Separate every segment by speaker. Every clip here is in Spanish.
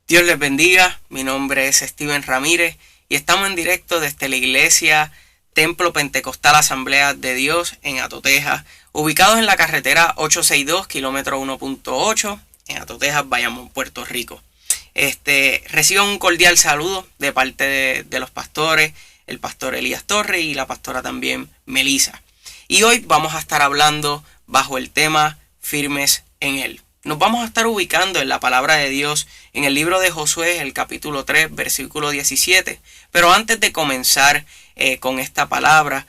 Speaker 1: Dios les bendiga, mi nombre es Steven Ramírez y estamos en directo desde la iglesia Templo Pentecostal Asamblea de Dios en Ato, Texas, ubicados en la carretera 862, kilómetro 1.8, en Ato, Texas, Bayamón, Puerto Rico. Reciban un cordial saludo de parte de los pastores, el pastor Elías Torres y la pastora también Melissa. Y hoy vamos a estar hablando bajo el tema Firmes en Él. Nos vamos a estar ubicando en la palabra de Dios en el libro de Josué, el capítulo 3, versículo 17. Pero antes de comenzar con esta palabra,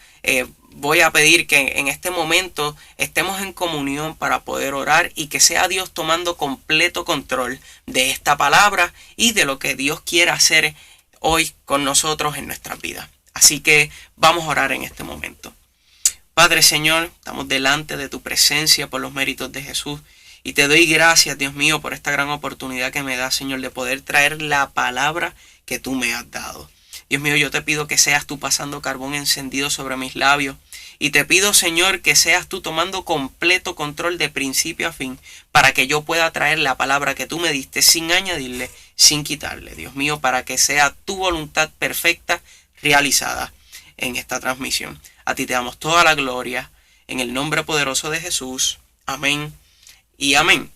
Speaker 1: voy a pedir que en este momento estemos en comunión para poder orar y que sea Dios tomando completo control de esta palabra y de lo que Dios quiera hacer hoy con nosotros en nuestras vidas. Así que vamos a orar en este momento. Padre Señor, estamos delante de tu presencia por los méritos de Jesús. Y te doy gracias, Dios mío, por esta gran oportunidad que me das, Señor, de poder traer la palabra que tú me has dado. Dios mío, yo te pido que seas tú pasando carbón encendido sobre mis labios. Y te pido, Señor, que seas tú tomando completo control de principio a fin, para que yo pueda traer la palabra que tú me diste sin añadirle, sin quitarle. Dios mío, para que sea tu voluntad perfecta realizada en esta transmisión. A ti te damos toda la gloria, en el nombre poderoso de Jesús. Amén. Y amén.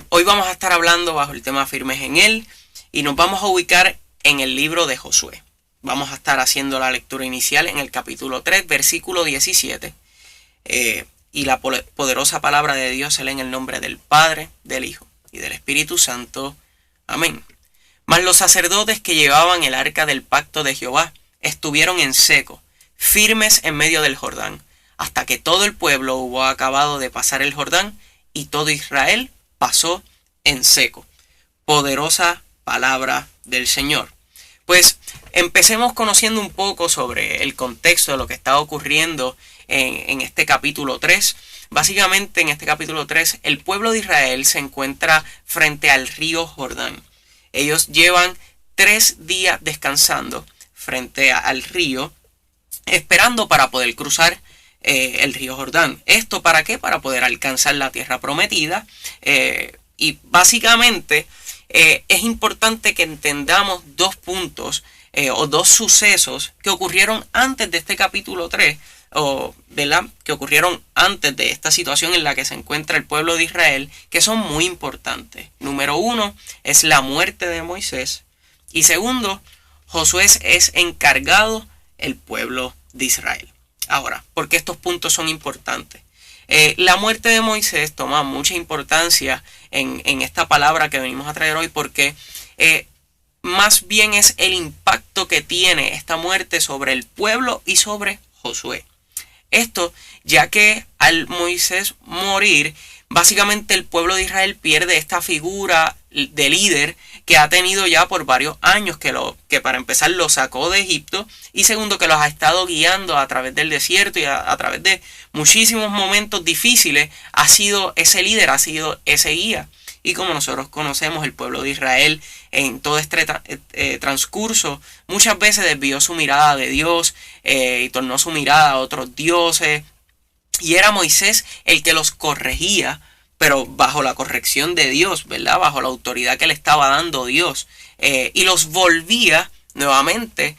Speaker 1: Hoy vamos a estar hablando bajo el tema Firmes en Él y nos vamos a ubicar en el libro de Josué. Vamos a estar haciendo la lectura inicial en el capítulo 3, versículo 17. Y la poderosa palabra de Dios se lee en el nombre del Padre, del Hijo y del Espíritu Santo. Amén. Mas los sacerdotes que llevaban el arca del pacto de Jehová estuvieron en seco, firmes en medio del Jordán, hasta que todo el pueblo hubo acabado de pasar el Jordán y todo Israel pasó en seco. Poderosa palabra del Señor. Pues empecemos conociendo un poco sobre el contexto de lo que está ocurriendo en este capítulo 3. Básicamente en este capítulo 3 el pueblo de Israel se encuentra frente al río Jordán. Ellos llevan 3 días descansando frente al río, esperando para poder cruzar el río Jordán. ¿Esto para qué? Para poder alcanzar la tierra prometida. Y básicamente es importante que entendamos 2 puntos o 2 sucesos que ocurrieron antes de este capítulo 3, ¿verdad? Que ocurrieron antes de esta situación en la que se encuentra el pueblo de Israel, que son muy importantes. Número 1 es la muerte de Moisés. Y segundo, Josué es encargado el pueblo de Israel. Ahora, ¿por qué estos puntos son importantes? La muerte de Moisés toma mucha importancia en esta palabra que venimos a traer hoy porque más bien es el impacto que tiene esta muerte sobre el pueblo y sobre Josué. Esto ya que al Moisés morir, básicamente el pueblo de Israel pierde esta figura de líder que ha tenido ya por varios años, que para empezar lo sacó de Egipto y segundo que los ha estado guiando a través del desierto y a través de muchísimos momentos difíciles. Ha sido ese líder, ha sido ese guía. Y como nosotros conocemos, el pueblo de Israel en todo este transcurso muchas veces desvió su mirada de Dios y tornó su mirada a otros dioses. Y era Moisés el que los corregía, pero bajo la corrección de Dios, ¿verdad? Bajo la autoridad que le estaba dando Dios. Y los volvía nuevamente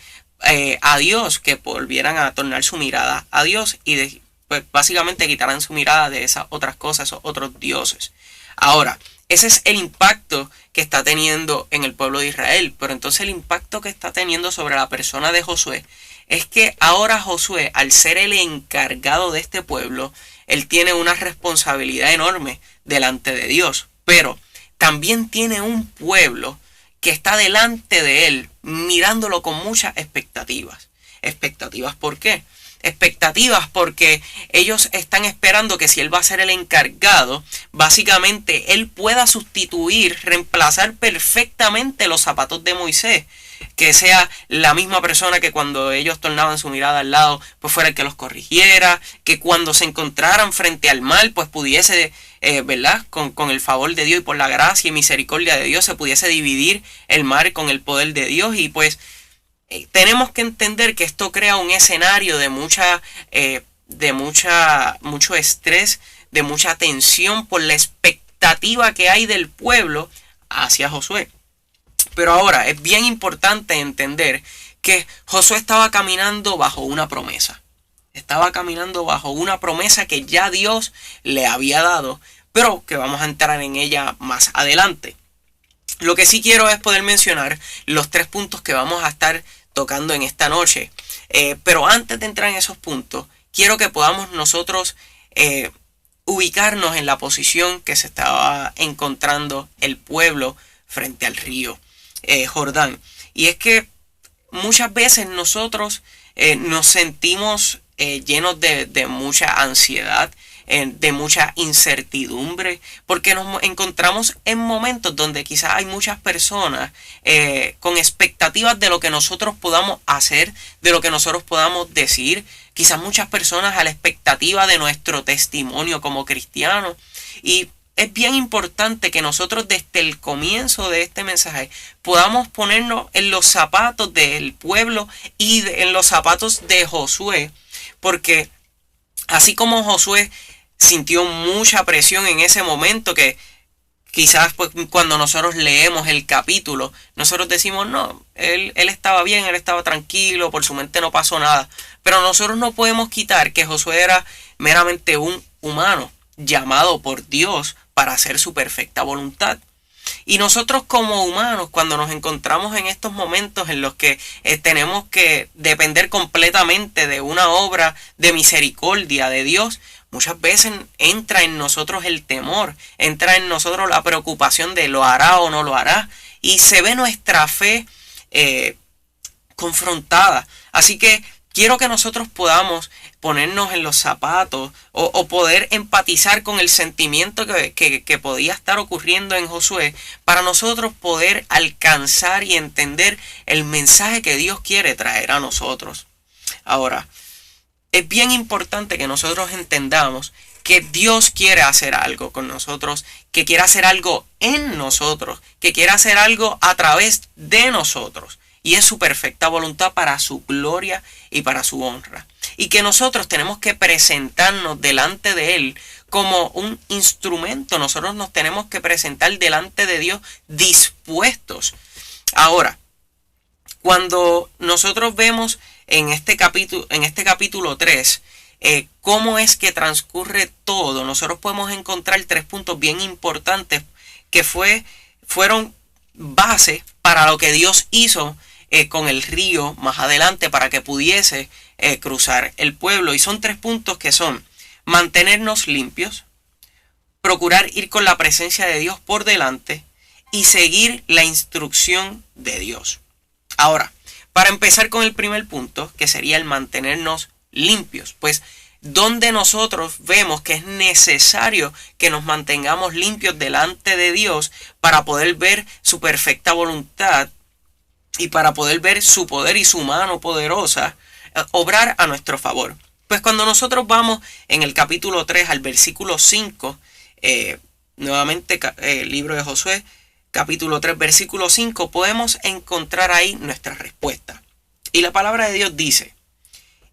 Speaker 1: a Dios, que volvieran a tornar su mirada a Dios y pues básicamente quitaran su mirada de esas otras cosas, esos otros dioses. Ahora, ese es el impacto que está teniendo en el pueblo de Israel. Pero entonces el impacto que está teniendo sobre la persona de Josué es que ahora Josué, al ser el encargado de este pueblo, él tiene una responsabilidad enorme delante de Dios. Pero también tiene un pueblo que está delante de él, mirándolo con muchas expectativas. ¿Expectativas por qué? Expectativas porque ellos están esperando que si él va a ser el encargado, básicamente él pueda sustituir, reemplazar perfectamente los zapatos de Moisés, que sea la misma persona que cuando ellos tornaban su mirada al lado, pues fuera el que los corrigiera, que cuando se encontraran frente al mal, pues pudiese, ¿verdad? Con el favor de Dios y por la gracia y misericordia de Dios se pudiese dividir el mar con el poder de Dios. Y pues tenemos que entender que esto crea un escenario de mucho estrés, de mucha tensión por la expectativa que hay del pueblo hacia Josué. Pero ahora es bien importante entender que Josué estaba caminando bajo una promesa. Estaba caminando bajo una promesa que ya Dios le había dado, pero que vamos a entrar en ella más adelante. Lo que sí quiero es poder mencionar los 3 puntos que vamos a estar tocando en esta noche. Pero antes de entrar en esos puntos, quiero que podamos nosotros ubicarnos en la posición que se estaba encontrando el pueblo frente al río Jordán. Y es que muchas veces nosotros nos sentimos llenos de mucha ansiedad, de mucha incertidumbre, porque nos encontramos en momentos donde quizás hay muchas personas con expectativas de lo que nosotros podamos hacer, de lo que nosotros podamos decir, quizás muchas personas a la expectativa de nuestro testimonio como cristianos. Y es bien importante que nosotros desde el comienzo de este mensaje podamos ponernos en los zapatos del pueblo y en los zapatos de Josué, porque así como Josué sintió mucha presión en ese momento, que quizás pues, cuando nosotros leemos el capítulo, nosotros decimos, no, él estaba bien, él estaba tranquilo, por su mente no pasó nada. Pero nosotros no podemos quitar que Josué era meramente un humano llamado por Dios para hacer su perfecta voluntad. Y nosotros como humanos, cuando nos encontramos en estos momentos en los que tenemos que depender completamente de una obra de misericordia de Dios, muchas veces entra en nosotros el temor, entra en nosotros la preocupación de lo hará o no lo hará, y se ve nuestra fe confrontada. Así que quiero que nosotros podamos ponernos en los zapatos o poder empatizar con el sentimiento que podía estar ocurriendo en Josué, para nosotros poder alcanzar y entender el mensaje que Dios quiere traer a nosotros. Ahora, es bien importante que nosotros entendamos que Dios quiere hacer algo con nosotros, que quiere hacer algo en nosotros, que quiere hacer algo a través de nosotros. Y es su perfecta voluntad para su gloria y para su honra. Y que nosotros tenemos que presentarnos delante de Él como un instrumento. Nosotros nos tenemos que presentar delante de Dios dispuestos. Ahora, cuando nosotros vemos en este capítulo 3, cómo es que transcurre todo, nosotros podemos encontrar 3 puntos bien importantes que fueron base para lo que Dios hizo con el río más adelante para que pudiese cruzar el pueblo. Y son 3 puntos que son: mantenernos limpios, procurar ir con la presencia de Dios por delante y seguir la instrucción de Dios. Ahora, para empezar con el primer punto, que sería el mantenernos limpios, pues donde nosotros vemos que es necesario que nos mantengamos limpios delante de Dios para poder ver su perfecta voluntad y para poder ver su poder y su mano poderosa obrar a nuestro favor. Pues cuando nosotros vamos en el capítulo 3 al versículo 5, nuevamente el libro de Josué, capítulo 3, versículo 5, podemos encontrar ahí nuestra respuesta. Y la palabra de Dios dice: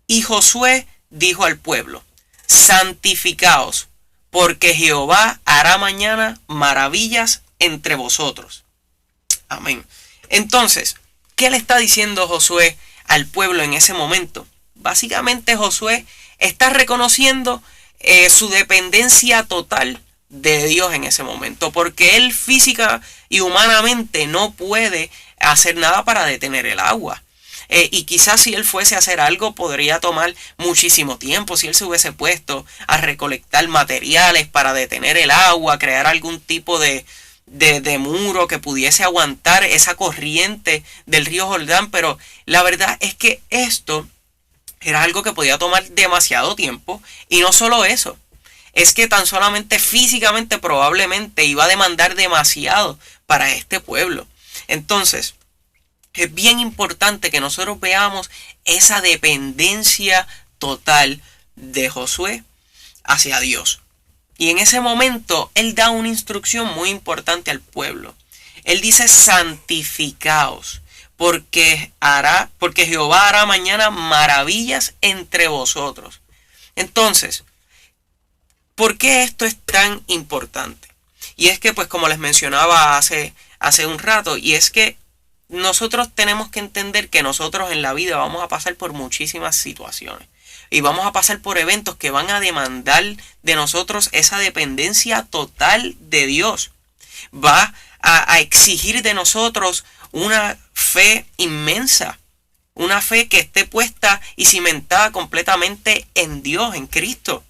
Speaker 1: y Josué dijo al pueblo: santificaos, porque Jehová hará mañana maravillas entre vosotros. Amén. Entonces, ¿qué le está diciendo Josué al pueblo en ese momento? Básicamente Josué está reconociendo su dependencia total de Dios en ese momento, porque él física y humanamente no puede hacer nada para detener el agua. Y quizás si él fuese a hacer algo podría tomar muchísimo tiempo. Si él se hubiese puesto a recolectar materiales para detener el agua, crear algún tipo de muro que pudiese aguantar esa corriente del río Jordán. Pero la verdad es que esto era algo que podía tomar demasiado tiempo. Y no solo eso, es que tan solamente físicamente probablemente iba a demandar demasiado para este pueblo. Entonces, es bien importante que nosotros veamos esa dependencia total de Josué hacia Dios. Y en ese momento él da una instrucción muy importante al pueblo. Él dice: santificaos, porque Jehová hará mañana maravillas entre vosotros. Entonces, ¿por qué esto es tan importante? Y es que, pues como les mencionaba hace hace un rato, y es que nosotros tenemos que entender que nosotros en la vida vamos a pasar por muchísimas situaciones y vamos a pasar por eventos que van a demandar de nosotros esa dependencia total de Dios. Va a exigir de nosotros una fe inmensa, una fe que esté puesta y cimentada completamente en Dios, en Cristo.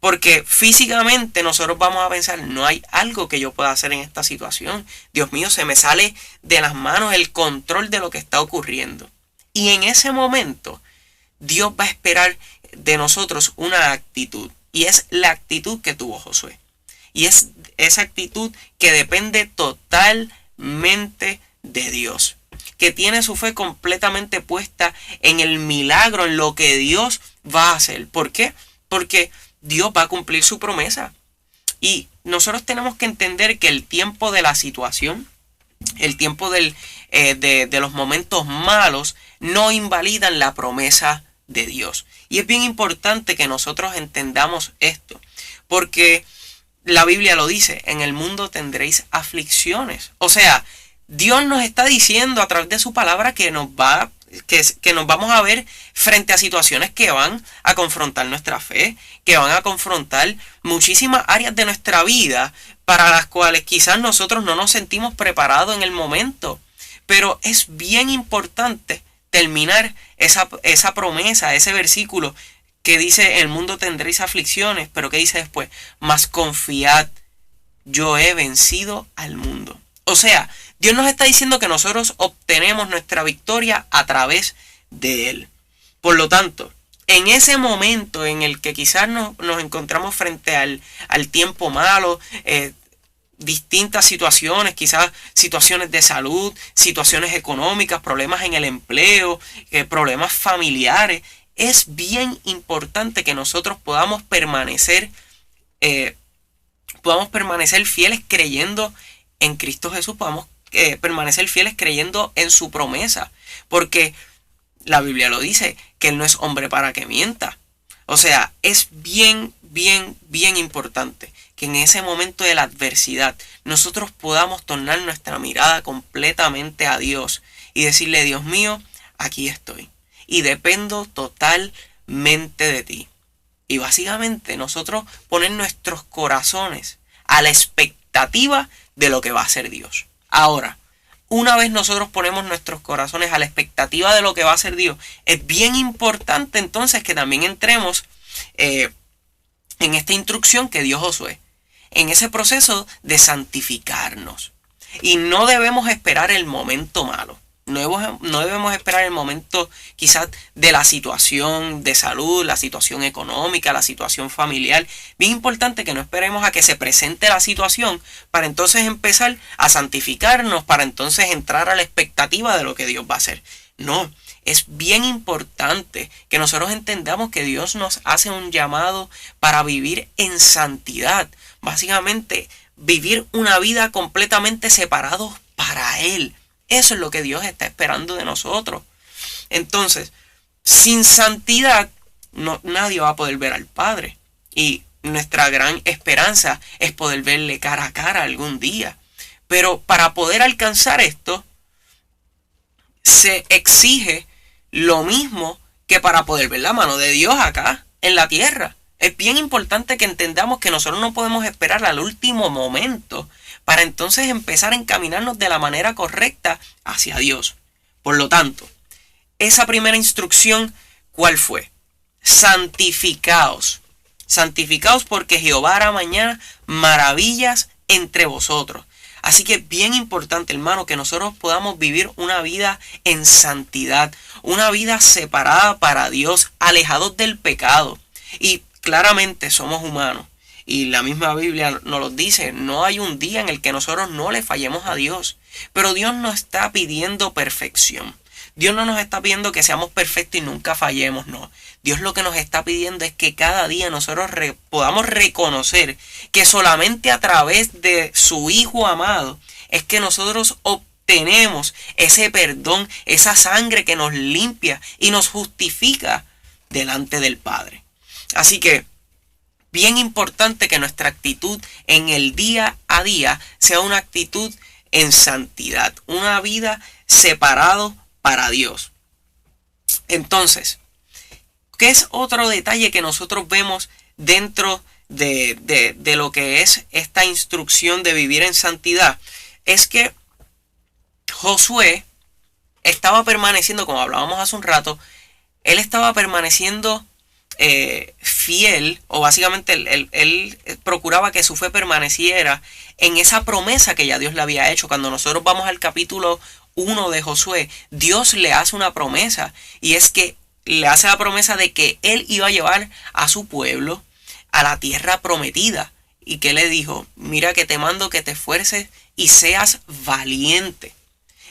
Speaker 1: Porque físicamente nosotros vamos a pensar, no hay algo que yo pueda hacer en esta situación. Dios mío, se me sale de las manos el control de lo que está ocurriendo. Y en ese momento, Dios va a esperar de nosotros una actitud. Y es la actitud que tuvo Josué. Y es esa actitud que depende totalmente de Dios. Que tiene su fe completamente puesta en el milagro, en lo que Dios va a hacer. ¿Por qué? Porque Dios va a cumplir su promesa. Y nosotros tenemos que entender que el tiempo de la situación, el tiempo de los momentos malos, no invalidan la promesa de Dios. Y es bien importante que nosotros entendamos esto. Porque la Biblia lo dice, en el mundo tendréis aflicciones. O sea, Dios nos está diciendo a través de su palabra que nos vamos a ver frente a situaciones que van a confrontar nuestra fe, que van a confrontar muchísimas áreas de nuestra vida para las cuales quizás nosotros no nos sentimos preparados en el momento. Pero es bien importante terminar esa promesa, ese versículo que dice, en el mundo tendréis aflicciones, pero que dice después, mas confiad, yo he vencido al mundo. O sea, Dios nos está diciendo que nosotros obtenemos nuestra victoria a través de Él. Por lo tanto, en ese momento en el que quizás nos encontramos frente al tiempo malo, distintas situaciones, quizás situaciones de salud, situaciones económicas, problemas en el empleo, problemas familiares, es bien importante que nosotros podamos permanecer fieles creyendo en Cristo Jesús, podamos permanecer fieles creyendo en su promesa, porque la Biblia lo dice, que Él no es hombre para que mienta. O sea, es bien importante que en ese momento de la adversidad nosotros podamos tornar nuestra mirada completamente a Dios y decirle, Dios mío, aquí estoy y dependo totalmente de ti. Y básicamente nosotros poner nuestros corazones a la expectativa de lo que va a hacer Dios. Ahora, una vez nosotros ponemos nuestros corazones a la expectativa de lo que va a hacer Dios, es bien importante entonces que también entremos en esta instrucción que dio Josué, en ese proceso de santificarnos. Y no debemos esperar el momento malo. No debemos esperar el momento quizás de la situación de salud, la situación económica, la situación familiar. Bien importante que no esperemos a que se presente la situación para entonces empezar a santificarnos, para entonces entrar a la expectativa de lo que Dios va a hacer. No, es bien importante que nosotros entendamos que Dios nos hace un llamado para vivir en santidad. Básicamente, vivir una vida completamente separados para Él. Eso es lo que Dios está esperando de nosotros. Entonces, sin santidad, nadie va a poder ver al Padre. Y nuestra gran esperanza es poder verle cara a cara algún día. Pero para poder alcanzar esto, se exige lo mismo que para poder ver la mano de Dios acá en la tierra. Es bien importante que entendamos que nosotros no podemos esperar al último momento para entonces empezar a encaminarnos de la manera correcta hacia Dios. Por lo tanto, esa primera instrucción, ¿cuál fue? Santificaos. Santificaos porque Jehová hará mañana maravillas entre vosotros. Así que es bien importante, hermano, que nosotros podamos vivir una vida en santidad, una vida separada para Dios, alejados del pecado. Y claramente somos humanos. Y la misma Biblia nos lo dice, no hay un día en el que nosotros no le fallemos a Dios. Pero Dios no está pidiendo perfección. Dios no nos está pidiendo que seamos perfectos y nunca fallemos, no. Dios lo que nos está pidiendo es que cada día nosotros podamos reconocer que solamente a través de su Hijo amado es que nosotros obtenemos ese perdón, esa sangre que nos limpia y nos justifica delante del Padre. Así que, bien importante que nuestra actitud en el día a día sea una actitud en santidad, una vida separado para Dios. Entonces, ¿qué es otro detalle que nosotros vemos dentro de lo que es esta instrucción de vivir en santidad? Es que Josué estaba permaneciendo, como hablábamos hace un rato, él estaba permaneciendo fiel, o básicamente él procuraba que su fe permaneciera en esa promesa que ya Dios le había hecho. Cuando nosotros vamos al capítulo 1 de Josué, Dios le hace una promesa, y es que le hace la promesa de que él iba a llevar a su pueblo a la tierra prometida, y que le dijo: mira que te mando que te esfuerces y seas valiente.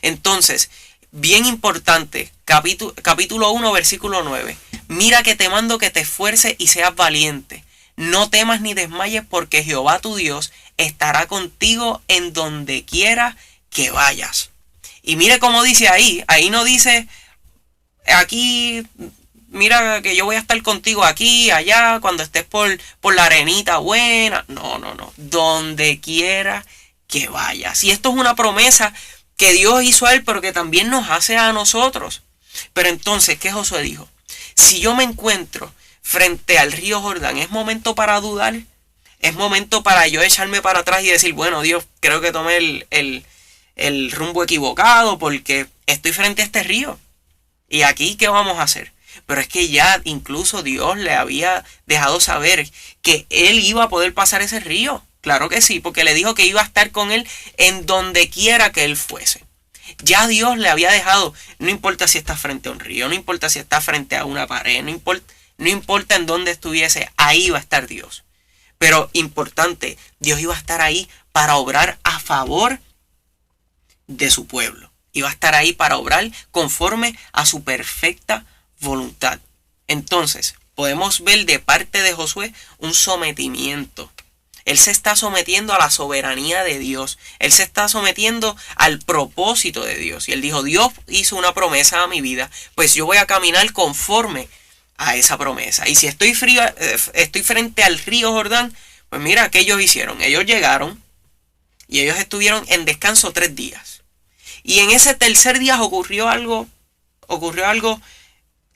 Speaker 1: Entonces, bien importante, capítulo 1, versículo 9. Mira que te mando que te esfuerces y seas valiente. No temas ni desmayes, porque Jehová tu Dios estará contigo en donde quiera que vayas. Y mire cómo dice ahí no dice aquí, mira que yo voy a estar contigo aquí, allá, cuando estés por la arenita buena. No. Donde quiera que vayas. Y esto es una promesa que Dios hizo a él, pero que también nos hace a nosotros. Pero entonces, ¿qué Josué dijo? Si yo me encuentro frente al río Jordán, ¿es momento para dudar? ¿Es momento para yo echarme para atrás y decir: bueno, Dios, creo que tomé el rumbo equivocado porque estoy frente a este río? ¿Y aquí qué vamos a hacer? Pero es que ya incluso Dios le había dejado saber que él iba a poder pasar ese río. Claro que sí, porque le dijo que iba a estar con él en donde quiera que él fuese. Ya Dios le había dejado, no importa si está frente a un río, no importa si está frente a una pared, no importa en dónde estuviese, ahí va a estar Dios. Pero importante, Dios iba a estar ahí para obrar a favor de su pueblo. Iba a estar ahí para obrar conforme a su perfecta voluntad. Entonces, podemos ver de parte de Josué un sometimiento. Él se está sometiendo a la soberanía de Dios. Él se está sometiendo al propósito de Dios. Y él dijo: Dios hizo una promesa a mi vida, pues yo voy a caminar conforme a esa promesa. Y si estoy frente al río Jordán, pues mira, ¿qué ellos hicieron? Ellos llegaron y ellos estuvieron en descanso 3 días. Y en ese tercer día ocurrió algo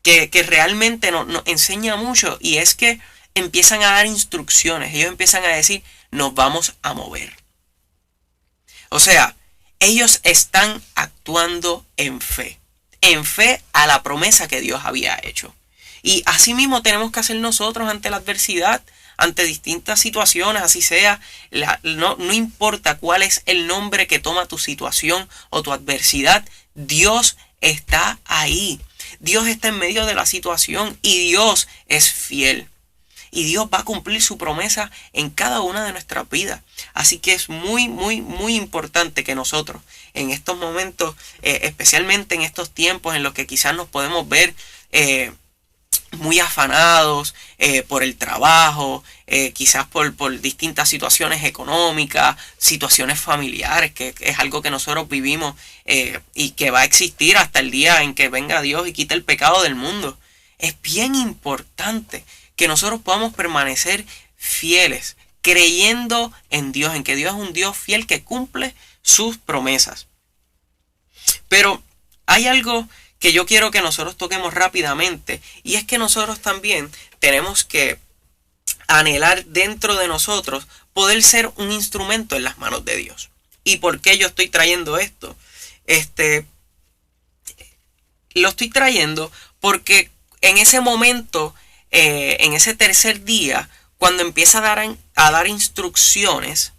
Speaker 1: que realmente nos enseña mucho, y es que empiezan a dar instrucciones. Ellos empiezan a decir: nos vamos a mover. O sea, ellos están actuando en fe a la promesa que Dios había hecho. Y así mismo tenemos que hacer nosotros ante la adversidad, ante distintas situaciones, así sea. No importa cuál es el nombre que toma tu situación o tu adversidad, Dios está ahí. Dios está en medio de la situación y Dios es fiel. Y Dios va a cumplir su promesa en cada una de nuestras vidas. Así que es muy importante que nosotros en estos momentos, especialmente en estos tiempos en los que quizás nos podemos ver muy afanados por el trabajo, quizás por distintas situaciones económicas, situaciones familiares, que es algo que nosotros vivimos y que va a existir hasta el día en que venga Dios y quite el pecado del mundo. Es bien importante que nosotros podamos permanecer fieles, creyendo en Dios, en que Dios es un Dios fiel que cumple sus promesas. Pero hay algo que yo quiero que nosotros toquemos rápidamente, y es que nosotros también tenemos que anhelar dentro de nosotros poder ser un instrumento en las manos de Dios. ¿Y por qué yo estoy trayendo esto? Lo estoy trayendo porque en ese momento, en ese tercer día, cuando empieza a dar instrucciones,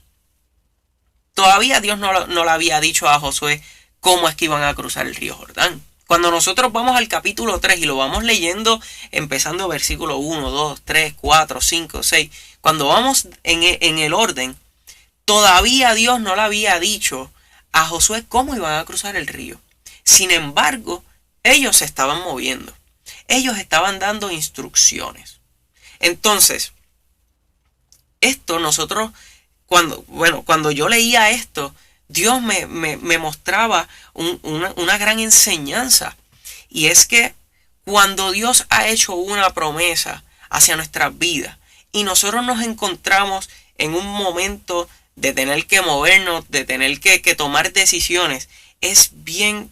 Speaker 1: todavía Dios no le había dicho a Josué cómo es que iban a cruzar el río Jordán. Cuando nosotros vamos al capítulo 3 y lo vamos leyendo, empezando versículo 1, 2, 3, 4, 5, 6, cuando vamos en el orden, todavía Dios no le había dicho a Josué cómo iban a cruzar el río. Sin embargo, ellos se estaban moviendo. Ellos estaban dando instrucciones. Entonces, esto nosotros, cuando yo leía esto, Dios me mostraba una gran enseñanza. Y es que cuando Dios ha hecho una promesa hacia nuestras vidas y nosotros nos encontramos en un momento de tener que movernos, de tener que tomar decisiones, es bien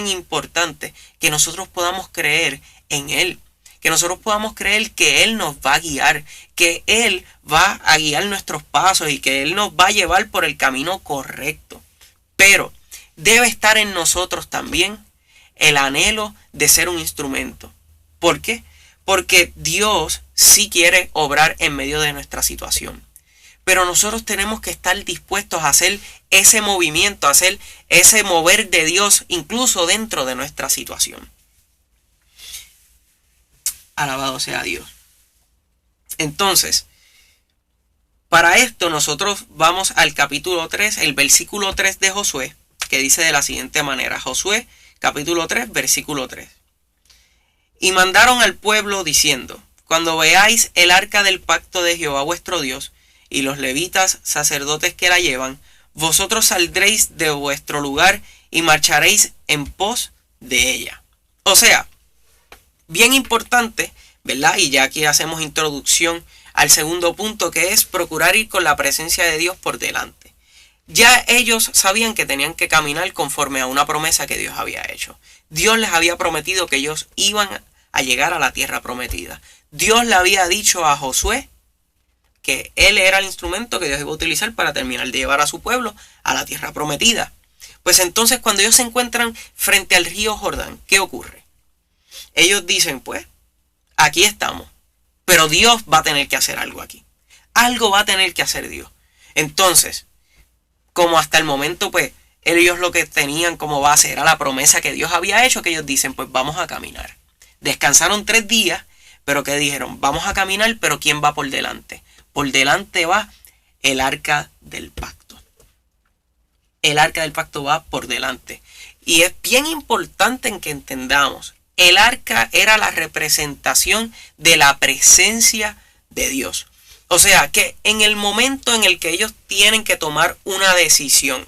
Speaker 1: importante que nosotros podamos creer en Él. Que nosotros podamos creer que Él nos va a guiar, que Él va a guiar nuestros pasos y que Él nos va a llevar por el camino correcto. Pero debe estar en nosotros también el anhelo de ser un instrumento. ¿Por qué? Porque Dios sí quiere obrar en medio de nuestra situación. Pero nosotros tenemos que estar dispuestos a hacer ese movimiento, a hacer ese mover de Dios incluso dentro de nuestra situación. Alabado sea Dios. Entonces, para esto nosotros vamos al capítulo 3, el versículo 3 de Josué, que dice de la siguiente manera. Josué, capítulo 3, versículo 3. Y mandaron al pueblo diciendo: cuando veáis el arca del pacto de Jehová vuestro Dios, y los levitas sacerdotes que la llevan, vosotros saldréis de vuestro lugar y marcharéis en pos de ella. O sea, bien importante, ¿verdad? Y ya aquí hacemos introducción al segundo punto, que es procurar ir con la presencia de Dios por delante. Ya ellos sabían que tenían que caminar conforme a una promesa que Dios había hecho. Dios les había prometido que ellos iban a llegar a la tierra prometida. Dios le había dicho a Josué que él era el instrumento que Dios iba a utilizar para terminar de llevar a su pueblo a la tierra prometida. Pues entonces, cuando ellos se encuentran frente al río Jordán, ¿qué ocurre? Ellos dicen, pues, aquí estamos, pero Dios va a tener que hacer algo aquí. Algo va a tener que hacer Dios. Entonces, como hasta el momento, pues, ellos lo que tenían como base era la promesa que Dios había hecho, que ellos dicen, pues vamos a caminar. Descansaron 3 días, pero que dijeron, vamos a caminar, pero ¿quién va por delante? Por delante va el arca del pacto. El arca del pacto va por delante. Y es bien importante en que entendamos, el arca era la representación de la presencia de Dios. O sea, que en el momento en el que ellos tienen que tomar una decisión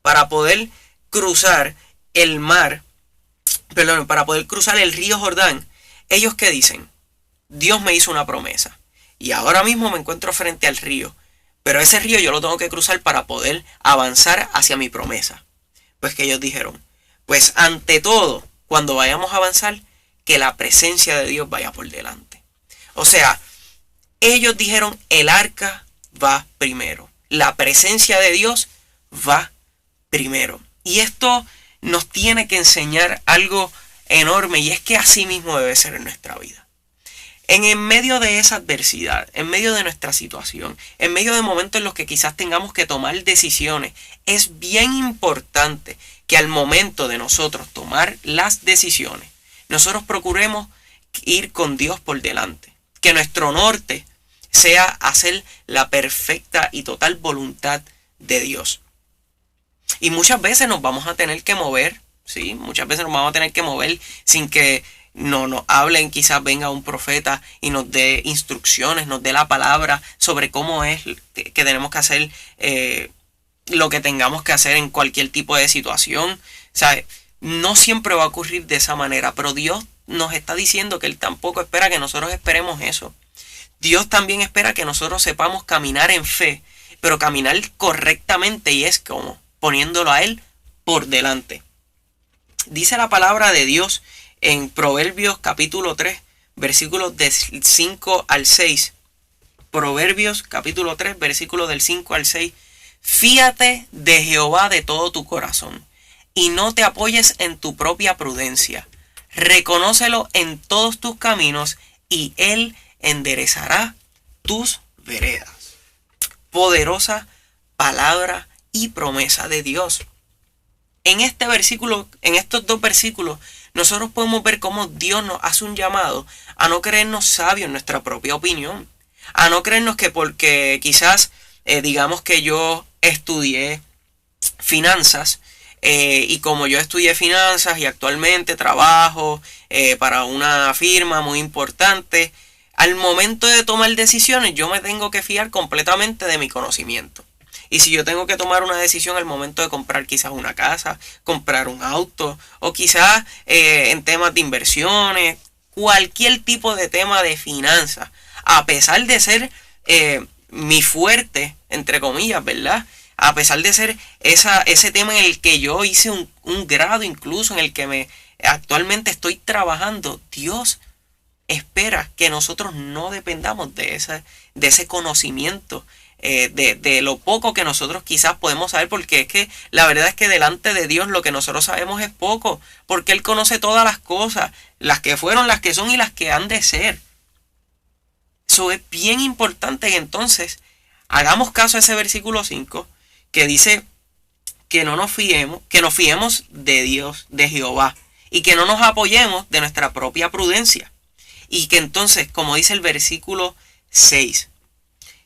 Speaker 1: para poder cruzar el mar, para poder cruzar el río Jordán, ellos ¿qué dicen? Dios me hizo una promesa y ahora mismo me encuentro frente al río, pero ese río yo lo tengo que cruzar para poder avanzar hacia mi promesa. Pues que ellos dijeron, pues ante todo, cuando vayamos a avanzar, que la presencia de Dios vaya por delante. O sea, ellos dijeron, el arca va primero, la presencia de Dios va primero. Y esto nos tiene que enseñar algo enorme, y es que así mismo debe ser en nuestra vida. En medio de esa adversidad, en medio de nuestra situación, en medio de momentos en los que quizás tengamos que tomar decisiones, es bien importante que al momento de nosotros tomar las decisiones, nosotros procuremos ir con Dios por delante. Que nuestro norte sea hacer la perfecta y total voluntad de Dios. Y muchas veces nos vamos a tener que mover, ¿sí? Muchas veces nos vamos a tener que mover sin que no nos hablen, quizás venga un profeta y nos dé instrucciones, nos dé la palabra sobre cómo es que tenemos que hacer lo que tengamos que hacer en cualquier tipo de situación. ¿Sabe? No siempre va a ocurrir de esa manera, pero Dios nos está diciendo que Él tampoco espera que nosotros esperemos eso. Dios también espera que nosotros sepamos caminar en fe, pero caminar correctamente, y es como poniéndolo a Él por delante. Dice la palabra de Dios en Proverbios capítulo 3, versículos del 5 al 6. Proverbios capítulo 3, versículos del 5 al 6. Fíate de Jehová de todo tu corazón, y no te apoyes en tu propia prudencia. Reconócelo en todos tus caminos, y Él enderezará tus veredas. Poderosa palabra y promesa de Dios. En este versículo, en estos 2 versículos, nosotros podemos ver cómo Dios nos hace un llamado a no creernos sabios en nuestra propia opinión, a no creernos que porque quizás digamos que yo estudié finanzas, y como yo estudié finanzas y actualmente trabajo para una firma muy importante, al momento de tomar decisiones yo me tengo que fiar completamente de mi conocimiento. Y si yo tengo que tomar una decisión al momento de comprar quizás una casa, comprar un auto, o quizás en temas de inversiones, cualquier tipo de tema de finanzas, a pesar de ser mi fuerte entre comillas, ¿verdad? A pesar de ser ese tema en el que yo hice un grado incluso, en el que actualmente estoy trabajando, Dios espera que nosotros no dependamos de ese conocimiento, de lo poco que nosotros quizás podemos saber, porque es que la verdad es que delante de Dios lo que nosotros sabemos es poco, porque Él conoce todas las cosas, las que fueron, las que son y las que han de ser. Eso es bien importante que entonces hagamos caso a ese versículo 5 que dice que no nos fiemos, que nos fiemos de Dios, de Jehová, y que no nos apoyemos de nuestra propia prudencia. Y que entonces, como dice el versículo 6,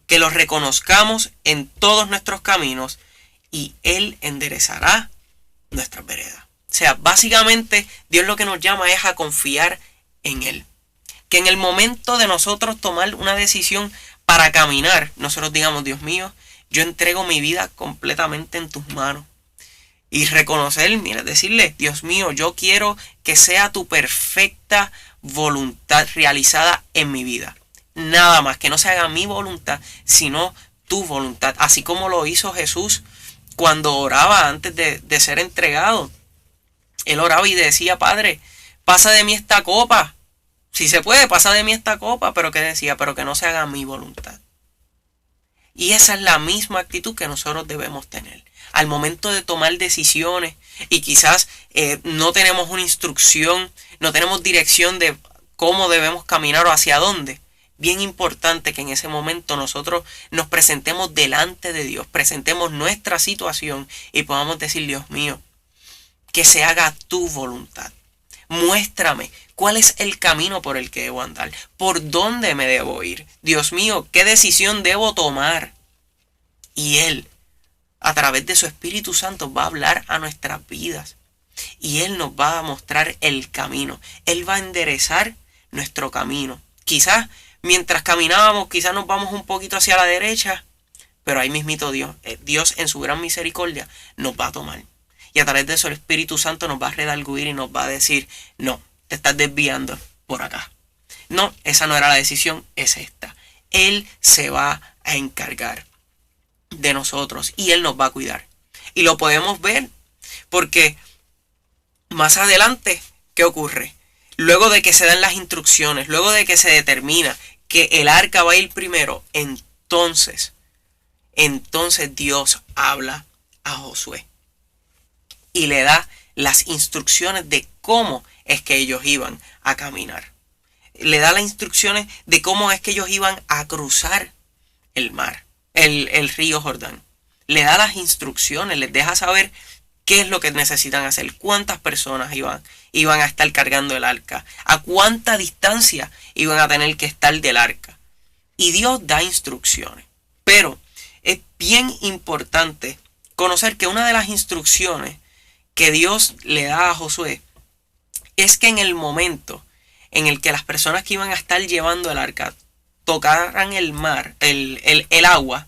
Speaker 1: que los reconozcamos en todos nuestros caminos y Él enderezará nuestras veredas. O sea, básicamente Dios lo que nos llama es a confiar en Él. Que en el momento de nosotros tomar una decisión para caminar, nosotros digamos, Dios mío, yo entrego mi vida completamente en tus manos. Y reconocer, mira, decirle, Dios mío, yo quiero que sea tu perfecta voluntad realizada en mi vida. Nada más, que no se haga mi voluntad, sino tu voluntad. Así como lo hizo Jesús cuando oraba antes de ser entregado. Él oraba y decía, Padre, pasa de mí esta copa. Si se puede, pasa de mí esta copa. Pero ¿qué decía? Pero que no se haga mi voluntad. Y esa es la misma actitud que nosotros debemos tener. Al momento de tomar decisiones y quizás no tenemos una instrucción, no tenemos dirección de cómo debemos caminar o hacia dónde. Bien importante que en ese momento nosotros nos presentemos delante de Dios, presentemos nuestra situación y podamos decir, Dios mío, que se haga tu voluntad. Muéstrame cuál es el camino por el que debo andar, por dónde me debo ir. Dios mío, qué decisión debo tomar. Y Él, a través de su Espíritu Santo, va a hablar a nuestras vidas. Y Él nos va a mostrar el camino. Él va a enderezar nuestro camino. Quizás mientras caminábamos, quizás nos vamos un poquito hacia la derecha, pero ahí mismito Dios en su gran misericordia nos va a tomar. Y a través de eso el Espíritu Santo nos va a redarguir y nos va a decir, no, te estás desviando por acá. No, esa no era la decisión, es esta. Él se va a encargar de nosotros y Él nos va a cuidar. Y lo podemos ver porque más adelante, ¿qué ocurre? Luego de que se dan las instrucciones, luego de que se determina que el arca va a ir primero, entonces Dios habla a Josué y le da las instrucciones de cómo es que ellos iban a caminar. Le da las instrucciones de cómo es que ellos iban a cruzar el mar, el río Jordán. Le da las instrucciones, les deja saber qué es lo que necesitan hacer, cuántas personas iban a estar cargando el arca, a cuánta distancia iban a tener que estar del arca. Y Dios da instrucciones. Pero es bien importante conocer que una de las instrucciones que Dios le da a Josué es que en el momento en el que las personas que iban a estar llevando el arca tocaran el mar, el agua,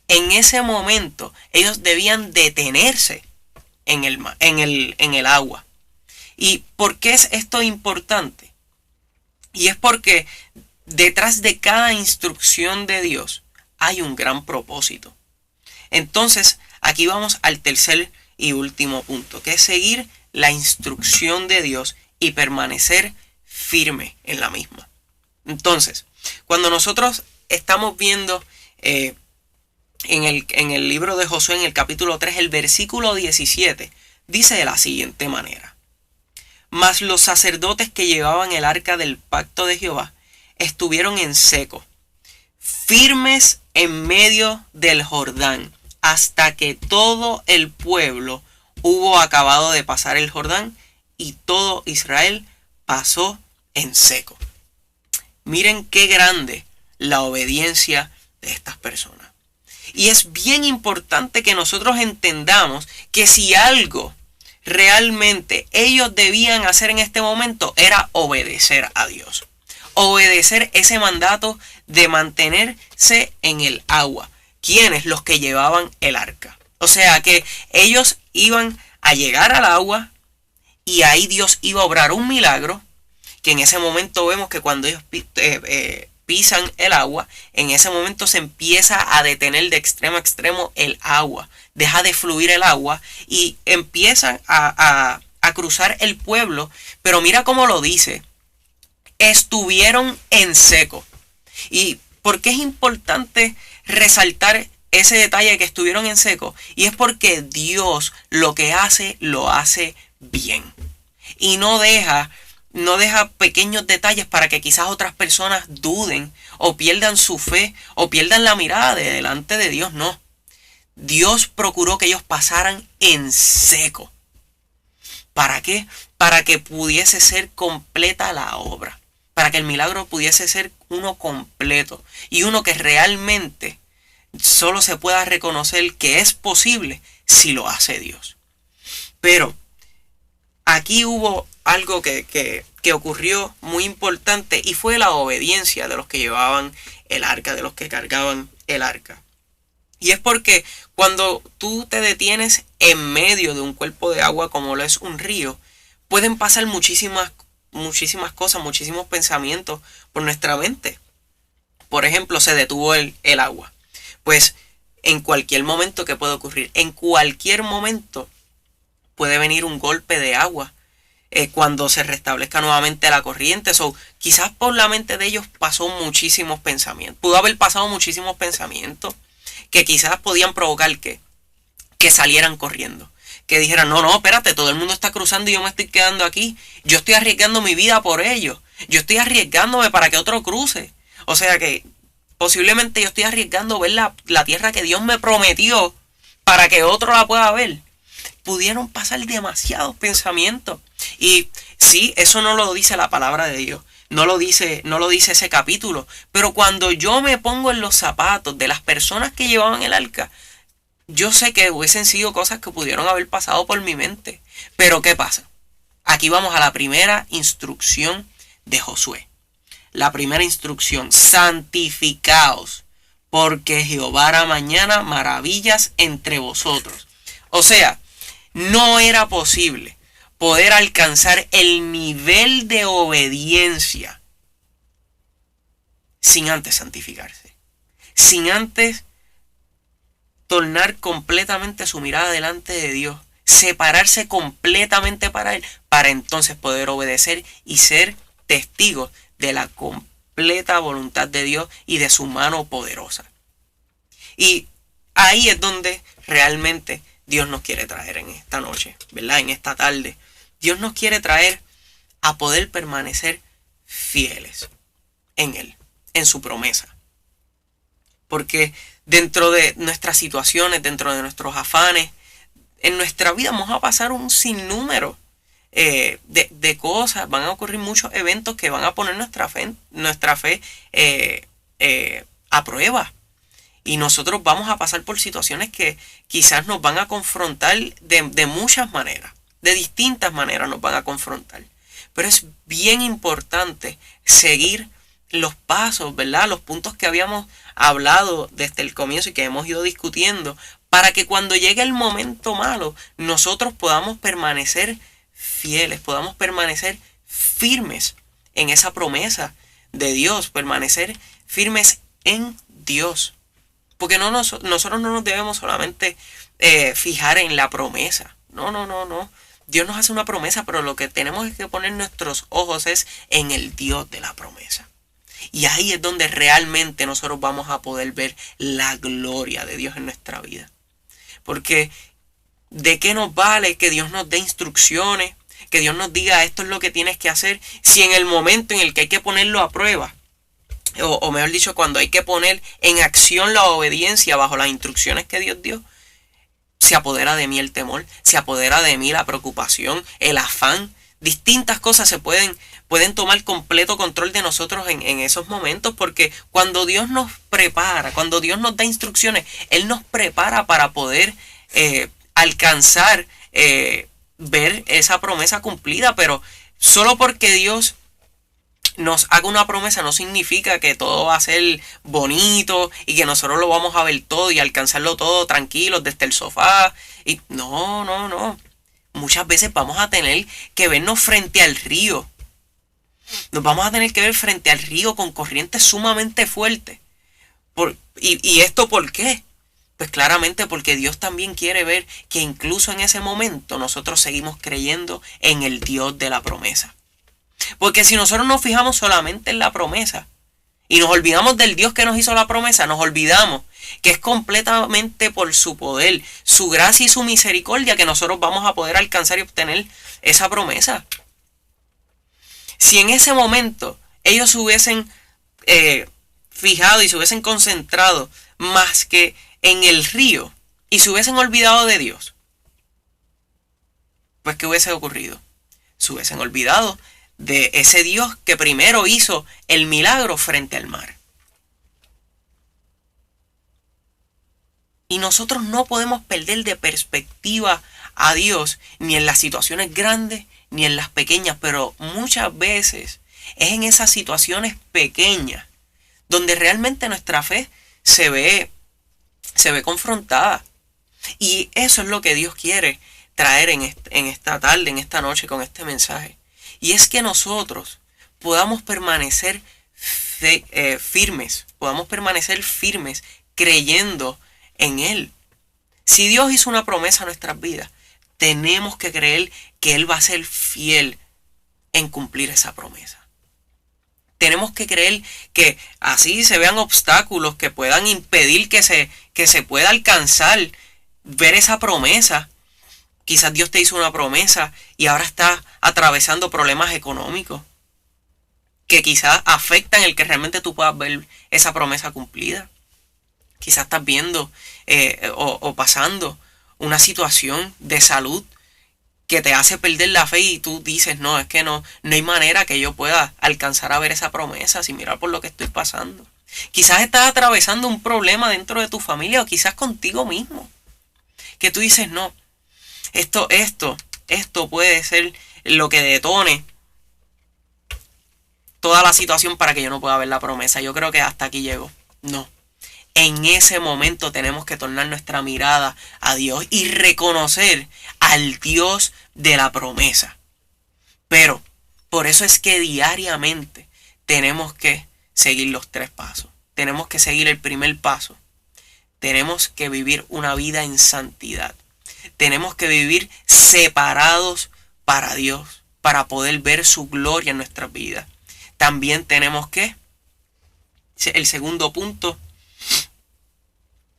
Speaker 1: en ese momento ellos debían detenerse en el agua. ¿Y por qué es esto importante? Y es porque detrás de cada instrucción de Dios hay un gran propósito. Entonces, aquí vamos al tercer y último punto, que es seguir la instrucción de Dios y permanecer firme en la misma. Entonces, cuando nosotros estamos viendo en el libro de Josué, en el capítulo 3, el versículo 17, dice de la siguiente manera: Mas los sacerdotes que llevaban el arca del pacto de Jehová estuvieron en seco, firmes en medio del Jordán, hasta que todo el pueblo hubo acabado de pasar el Jordán y todo Israel pasó en seco. Miren qué grande la obediencia de estas personas. Y es bien importante que nosotros entendamos que si algo realmente ellos debían hacer en este momento era obedecer a Dios. Obedecer ese mandato de mantenerse en el agua. ¿Quiénes? Los que llevaban el arca. O sea que ellos iban a llegar al agua y ahí Dios iba a obrar un milagro, que en ese momento vemos que cuando ellos pisan el agua, en ese momento se empieza a detener de extremo a extremo el agua. Deja de fluir el agua y empiezan a cruzar el pueblo. Pero mira cómo lo dice. Estuvieron en seco. ¿Y por qué es importante resaltar ese detalle de que estuvieron en seco? Y es porque Dios lo que hace, lo hace bien. Y no deja pequeños detalles para que quizás otras personas duden o pierdan su fe o pierdan la mirada de delante de Dios. No. Dios procuró que ellos pasaran en seco. ¿Para qué? Para que pudiese ser completa la obra. Para que el milagro pudiese ser uno completo. Y uno que realmente solo se pueda reconocer que es posible si lo hace Dios. Pero aquí hubo algo que ocurrió muy importante y fue la obediencia de los que llevaban el arca, de los que cargaban el arca. Y es porque cuando tú te detienes en medio de un cuerpo de agua como lo es un río, pueden pasar muchísimas cosas, muchísimos pensamientos por nuestra mente. Por ejemplo, se detuvo el agua. Pues en cualquier momento, ¿qué puede ocurrir? En cualquier momento puede venir un golpe de agua cuando se restablezca nuevamente la corriente. Quizás por la mente de ellos pasó muchísimos pensamientos. Pudo haber pasado muchísimos pensamientos que quizás podían provocar que salieran corriendo. Que dijeran, no, espérate, todo el mundo está cruzando y yo me estoy quedando aquí. Yo estoy arriesgando mi vida por ellos. Yo estoy arriesgándome para que otro cruce. O sea que posiblemente yo estoy arriesgando ver la tierra que Dios me prometió para que otro la pueda ver. Pudieron pasar demasiados pensamientos. Y sí, eso no lo dice la palabra de Dios. No lo dice ese capítulo. Pero cuando yo me pongo en los zapatos de las personas que llevaban el arca, yo sé que hubiesen sido cosas que pudieron haber pasado por mi mente. Pero ¿qué pasa? Aquí vamos a la primera instrucción de Josué. La primera instrucción: santificaos, porque Jehová hará mañana maravillas entre vosotros. O sea, no era posible poder alcanzar el nivel de obediencia sin antes santificarse, sin antes tornar completamente su mirada delante de Dios, separarse completamente para Él, para entonces poder obedecer y ser testigos de la completa voluntad de Dios y de su mano poderosa. Y ahí es donde realmente Dios nos quiere traer en esta noche, ¿verdad? En esta tarde. Dios nos quiere traer a poder permanecer fieles en Él, en su promesa. Porque dentro de nuestras situaciones, dentro de nuestros afanes, en nuestra vida vamos a pasar un sinnúmero de cosas. Van a ocurrir muchos eventos que van a poner nuestra fe a prueba. Y nosotros vamos a pasar por situaciones que quizás nos van a confrontar de muchas maneras. De distintas maneras nos van a confrontar. Pero es bien importante seguir los pasos, ¿verdad? Los puntos que habíamos hablado desde el comienzo y que hemos ido discutiendo, para que cuando llegue el momento malo, nosotros podamos permanecer fieles, podamos permanecer firmes en esa promesa de Dios, permanecer firmes en Dios. Porque nosotros no nos debemos solamente fijar en la promesa. No. Dios nos hace una promesa, pero lo que tenemos es que poner nuestros ojos es en el Dios de la promesa. Y ahí es donde realmente nosotros vamos a poder ver la gloria de Dios en nuestra vida. Porque ¿de qué nos vale que Dios nos dé instrucciones? Que Dios nos diga esto es lo que tienes que hacer, si en el momento en el que hay que ponerlo a prueba, o mejor dicho, cuando hay que poner en acción la obediencia bajo las instrucciones que Dios dio, se apodera de mí el temor, se apodera de mí la preocupación, el afán. Distintas cosas pueden tomar completo control de nosotros en esos momentos, porque cuando Dios nos prepara, cuando Dios nos da instrucciones, Él nos prepara para poder alcanzar, ver esa promesa cumplida. Pero solo porque Dios nos haga una promesa no significa que todo va a ser bonito y que nosotros lo vamos a ver todo y alcanzarlo todo tranquilos desde el sofá. Y no. Muchas veces vamos a tener que vernos frente al río. Nos vamos a tener que ver frente al río con corrientes sumamente fuertes. ¿Y esto por qué? Pues claramente porque Dios también quiere ver que incluso en ese momento nosotros seguimos creyendo en el Dios de la promesa. Porque si nosotros nos fijamos solamente en la promesa y nos olvidamos del Dios que nos hizo la promesa, nos olvidamos que es completamente por su poder, su gracia y su misericordia que nosotros vamos a poder alcanzar y obtener esa promesa. Si en ese momento ellos se hubiesen fijado y se hubiesen concentrado más que en el río y se hubiesen olvidado de Dios, pues ¿qué hubiese ocurrido? Se hubiesen olvidado de ese Dios que primero hizo el milagro frente al mar. Y nosotros no podemos perder de perspectiva a Dios ni en las situaciones grandes ni en las pequeñas, pero muchas veces es en esas situaciones pequeñas donde realmente nuestra fe se ve confrontada. Y eso es lo que Dios quiere traer en esta tarde, en esta noche con este mensaje. Y es que nosotros podamos permanecer firmes, creyendo en Él. Si Dios hizo una promesa a nuestras vidas, tenemos que creer que Él va a ser fiel en cumplir esa promesa. Tenemos que creer que así se vean obstáculos que puedan impedir que se pueda alcanzar, ver esa promesa. Quizás Dios te hizo una promesa y ahora está atravesando problemas económicos que quizás afectan el que realmente tú puedas ver esa promesa cumplida. Quizás estás viendo o pasando una situación de salud que te hace perder la fe y tú dices, no, es que no hay manera que yo pueda alcanzar a ver esa promesa sin mirar por lo que estoy pasando. Quizás estás atravesando un problema dentro de tu familia o quizás contigo mismo, que tú dices, no, esto puede ser lo que detone toda la situación para que yo no pueda ver la promesa. Yo creo que hasta aquí llego. No. En ese momento tenemos que tornar nuestra mirada a Dios y reconocer al Dios de la promesa. Pero por eso es que diariamente tenemos que seguir los 3 pasos. Tenemos que seguir el primer paso. Tenemos que vivir una vida en santidad. Tenemos que vivir separados para Dios, para poder ver su gloria en nuestras vidas. También tenemos que, el segundo punto,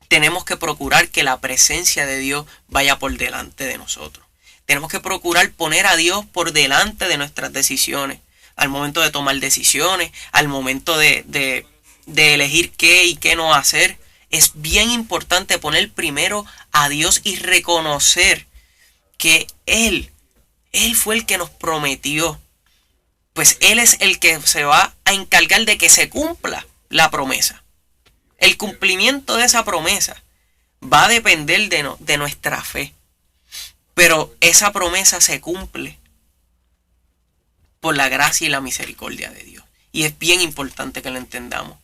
Speaker 1: tenemos que procurar que la presencia de Dios vaya por delante de nosotros. Tenemos que procurar poner a Dios por delante de nuestras decisiones. Al momento de tomar decisiones, al momento de elegir qué y qué no hacer. Es bien importante poner primero a Dios y reconocer que Él fue el que nos prometió. Pues Él es el que se va a encargar de que se cumpla la promesa. El cumplimiento de esa promesa va a depender de nuestra fe. Pero esa promesa se cumple por la gracia y la misericordia de Dios. Y es bien importante que lo entendamos.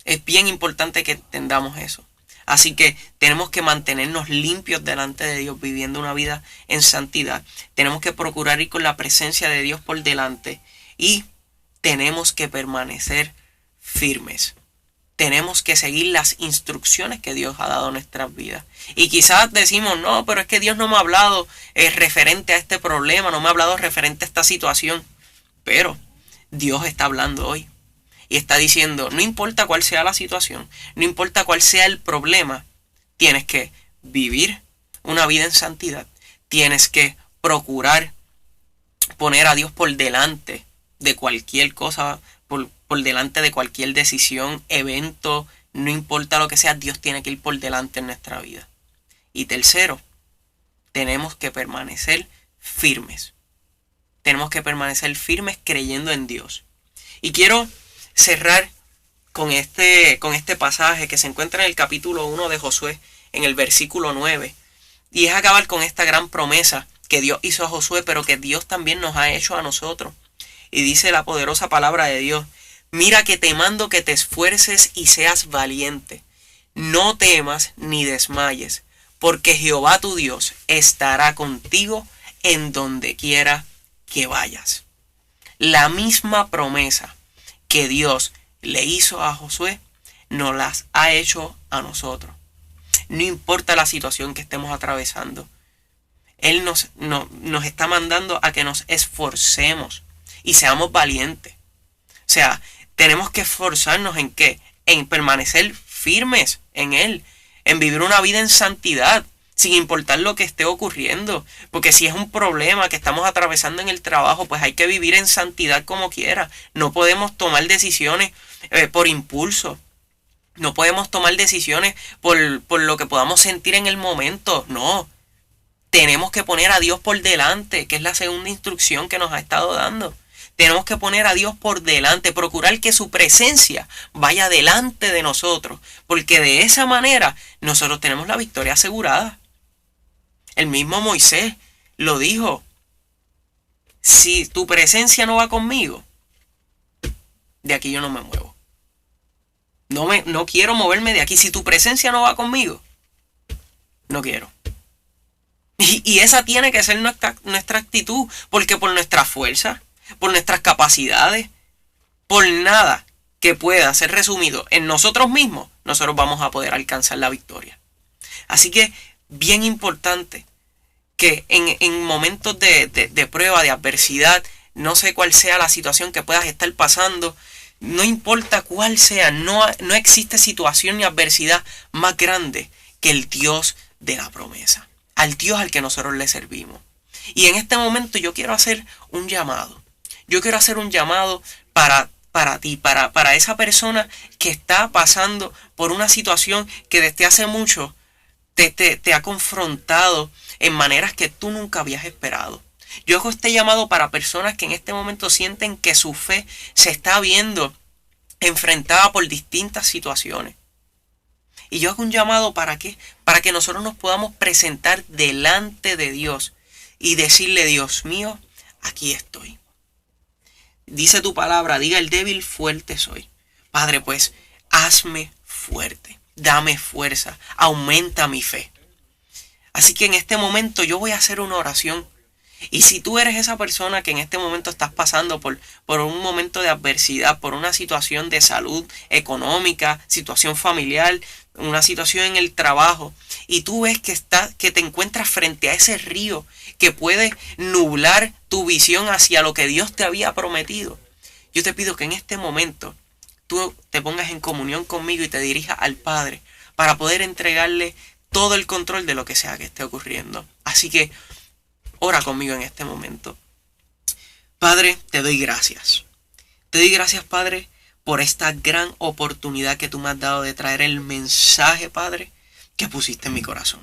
Speaker 1: Es bien importante que entendamos eso. Así que tenemos que mantenernos limpios delante de Dios, viviendo una vida en santidad. Tenemos que procurar ir con la presencia de Dios por delante. Y tenemos que permanecer firmes. Tenemos que seguir las instrucciones que Dios ha dado a nuestras vidas. Y quizás decimos, no, pero es que Dios no me ha hablado referente a este problema, no me ha hablado referente a esta situación. Pero Dios está hablando hoy. Y está diciendo, no importa cuál sea la situación, no importa cuál sea el problema, tienes que vivir una vida en santidad. Tienes que procurar poner a Dios por delante de cualquier cosa, por delante de cualquier decisión, evento, no importa lo que sea, Dios tiene que ir por delante en nuestra vida. Y tercero, tenemos que permanecer firmes. Tenemos que permanecer firmes creyendo en Dios. Y quiero cerrar con este pasaje que se encuentra en el capítulo 1 de Josué, en el versículo 9. Y es acabar con esta gran promesa que Dios hizo a Josué, pero que Dios también nos ha hecho a nosotros. Y dice la poderosa palabra de Dios: mira que te mando que te esfuerces y seas valiente. No temas ni desmayes, porque Jehová tu Dios estará contigo en donde quiera que vayas. la misma promesa que Dios le hizo a Josué, nos las ha hecho a nosotros. No importa la situación que estemos atravesando. Él nos está mandando a que nos esforcemos y seamos valientes. O sea, tenemos que esforzarnos ¿en qué? En permanecer firmes en Él, en vivir una vida en santidad, sin importar lo que esté ocurriendo. Porque si es un problema que estamos atravesando en el trabajo, pues hay que vivir en santidad como quiera. No podemos tomar decisiones por impulso. No podemos tomar decisiones por lo que podamos sentir en el momento. No. Tenemos que poner a Dios por delante, que es la segunda instrucción que nos ha estado dando. Tenemos que poner a Dios por delante, procurar que su presencia vaya delante de nosotros, porque de esa manera nosotros tenemos la victoria asegurada. El mismo Moisés lo dijo: si tu presencia no va conmigo, de aquí yo no me muevo. No quiero moverme de aquí. Si tu presencia no va conmigo, no quiero. Y esa tiene que ser nuestra actitud, porque por nuestra fuerza, por nuestras capacidades, por nada que pueda ser resumido en nosotros mismos, nosotros vamos a poder alcanzar la victoria. Así que bien importante que en momentos de prueba, de adversidad, no sé cuál sea la situación que puedas estar pasando, no importa cuál sea, no existe situación ni adversidad más grande que el Dios de la promesa, al Dios al que nosotros le servimos. Y en este momento yo quiero hacer un llamado. Yo quiero hacer un llamado para ti, para esa persona que está pasando por una situación que desde hace mucho te ha confrontado en maneras que tú nunca habías esperado. Yo hago este llamado para personas que en este momento sienten que su fe se está viendo enfrentada por distintas situaciones. Y yo hago un llamado ¿para qué? Para que nosotros nos podamos presentar delante de Dios y decirle: Dios mío, aquí estoy. Dice tu palabra: diga el débil, fuerte soy. Padre, pues hazme fuerte, dame fuerza, aumenta mi fe. Así que en este momento yo voy a hacer una oración. Y si tú eres esa persona que en este momento estás pasando por un momento de adversidad, por una situación de salud económica, situación familiar, una situación en el trabajo, y tú ves que te encuentras frente a ese río que puede nublar tu visión hacia lo que Dios te había prometido, yo te pido que en este momento tú te pongas en comunión conmigo y te dirijas al Padre para poder entregarle todo el control de lo que sea que esté ocurriendo. Así que ora conmigo en este momento. Padre, te doy gracias. Te doy gracias, Padre, por esta gran oportunidad que tú me has dado de traer el mensaje, Padre, que pusiste en mi corazón.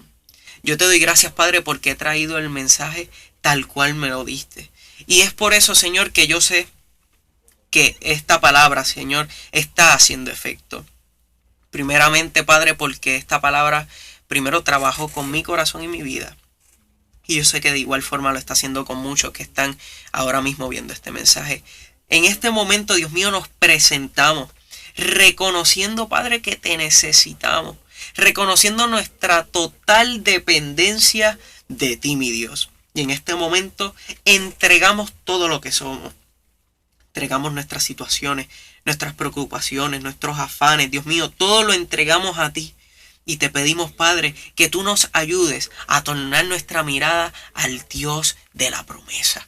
Speaker 1: Yo te doy gracias, Padre, porque he traído el mensaje tal cual me lo diste. Y es por eso, Señor, que yo sé que esta palabra, Señor, está haciendo efecto. Primeramente, Padre, porque esta palabra primero trabajó con mi corazón y mi vida. Y yo sé que de igual forma lo está haciendo con muchos que están ahora mismo viendo este mensaje. En este momento, Dios mío, nos presentamos reconociendo, Padre, que te necesitamos. Reconociendo nuestra total dependencia de ti, mi Dios. Y en este momento entregamos todo lo que somos. Entregamos nuestras situaciones, nuestras preocupaciones, nuestros afanes. Dios mío, todo lo entregamos a ti. Y te pedimos, Padre, que tú nos ayudes a tornar nuestra mirada al Dios de la promesa.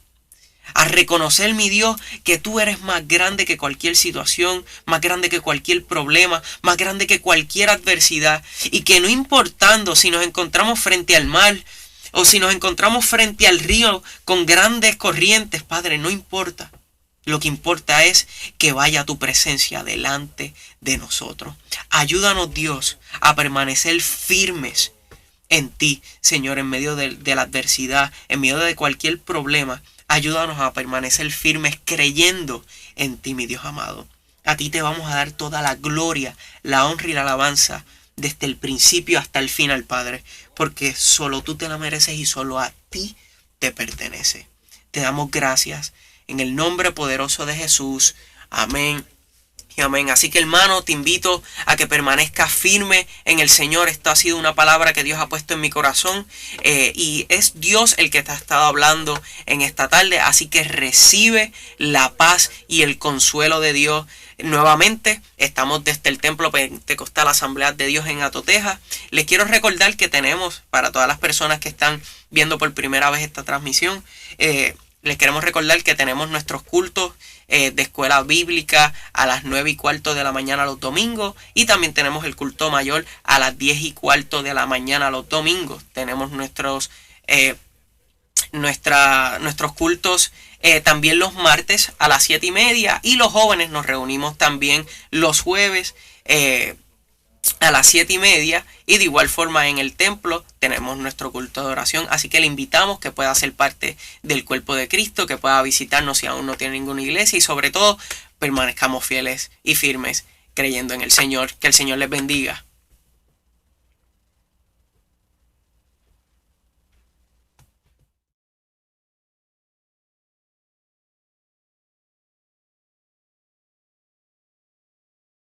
Speaker 1: A reconocer, mi Dios, que tú eres más grande que cualquier situación, más grande que cualquier problema, más grande que cualquier adversidad. Y que no importando si nos encontramos frente al mar o si nos encontramos frente al río con grandes corrientes, Padre, no importa. Lo que importa es que vaya tu presencia delante de nosotros. Ayúdanos, Dios, a permanecer firmes en ti, Señor, en medio de la adversidad, en medio de cualquier problema. Ayúdanos a permanecer firmes creyendo en ti, mi Dios amado. A ti te vamos a dar toda la gloria, la honra y la alabanza desde el principio hasta el final, Padre, porque solo tú te la mereces y solo a ti te pertenece. Te damos gracias. En el nombre poderoso de Jesús. Amén Y amén. Así que hermano, te invito a que permanezcas firme en el Señor. Esta ha sido una palabra que Dios ha puesto en mi corazón. Y es Dios el que te ha estado hablando en esta tarde. Así que recibe la paz y el consuelo de Dios. Nuevamente, estamos desde el Templo Pentecostal Asamblea de Dios en Atoteja. Les quiero recordar que tenemos, para todas las personas que están viendo por primera vez esta transmisión, les queremos recordar que tenemos nuestros cultos de escuela bíblica a las 9:15 de la mañana los domingos, y también tenemos el culto mayor a las 10:15 de la mañana los domingos. Tenemos nuestros cultos también los martes a las 7:30, y los jóvenes nos reunimos también los jueves a las 7:30, y de igual forma en el templo tenemos nuestro culto de oración. Así que le invitamos que pueda ser parte del cuerpo de Cristo, que pueda visitarnos si aún no tiene ninguna iglesia, y sobre todo permanezcamos fieles y firmes creyendo en el Señor. Que el Señor les bendiga.